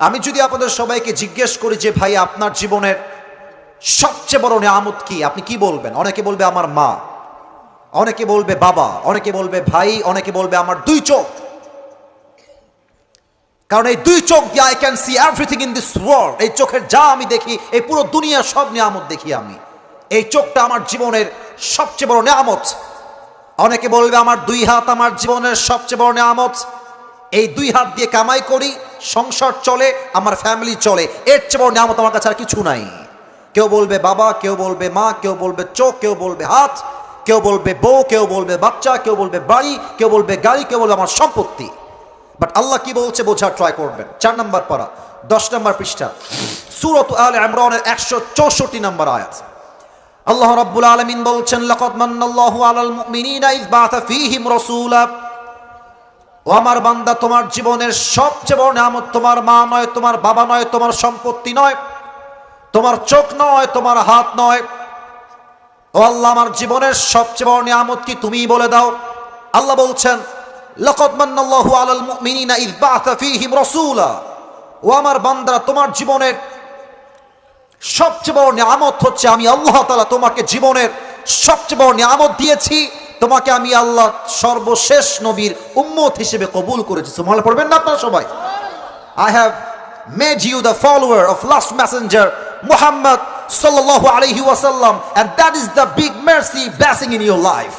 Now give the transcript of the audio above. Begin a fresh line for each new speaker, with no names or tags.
আমি যদি আপনাদের সবাইকে জিজ্ঞেস করি যে ভাই আপনার জীবনের সবচেয়ে বড় নিয়ামত কি, আপনি কি বলবেন? অনেকে বলবে আমার মা, অনেকে বলবে বাবা, অনেকে বলবে ভাই, অনেকে বলবে আমার দুই চোখ। কারণ এই দুই চোখ দিয়ে I can see everything in this world. এই চোখের যা আমি দেখি, এই পুরো দুনিয়ার সব নিয়ামত দেখি আমি। এই চোখটা আমার জীবনের সবচেয়ে বড় নিয়ামত। অনেকে বলবে আমার দুই হাত আমার জীবনের সবচেয়ে বড় নিয়ামত। এই দুই হাত দিয়ে কামাই করি, সংসার চলে, আমার ফ্যামিলি চলে, এর চেয়ে বড় নিয়ামত আমার কাছে আর কিছু নাই। কেউ বলবে বাবা, কেউ বলবে মা, কেউ বলবে চোখ, কেউ বলবে হাত, কেউ বলবে বউ, কেউ বলবে বাচ্চা, কেউ বলবে বাড়ি, কেউ বলবে গাড়ি, কেউ বলবে আমার সম্পত্তি। বাট আল্লাহ কি বলছে বোঝার ট্রাই করবেন। 4 নম্বর পারা 10 নম্বর পৃষ্ঠা সূরা আলে ইমরানের 164 নম্বর আয়াত। আল্লাহ রাব্বুল আলামিন বলছেন, লাকাদ মান্নাল্লাহু আলাল মুমিনিনা ইয বাআথা ফীহিম রাসূলা। ও আমার বান্দা, তোমার জীবনের সবচেয়ে বড় নিয়ামত তোমার মা নয়, তোমার বাবা নয়, তোমার সম্পত্তি নয়, তোমার চোখ নয়, তোমার হাত নয়। ও আল্লাহ, আমার জীবনের সবচেয়ে বড় নিয়ামত কি তুমিই বলে দাও। আল্লাহ বলছেন, লাকাদ মান্নাল্লাহু আলাল মুমিনিনা ইয বাআথা ফীহিম রাসূলা। ও আমার বান্দা, তোমার জীবনের সবচেয়ে বড় নিয়ামত হচ্ছে আমি আল্লাহ তাআলা তোমাকে জীবনের সবচেয়ে বড় নিয়ামত দিয়েছি। তোমাকে আমি আল্লাহ সর্বশেষ নবীর উম্মত হিসেবে কবুল করেছি। সুবহানাল্লাহ পড়বেন না আপনারা সবাই? I have made you the follower of last messenger Muhammad sallallahu alaihi wasallam, and that is the big mercy blessing in your life.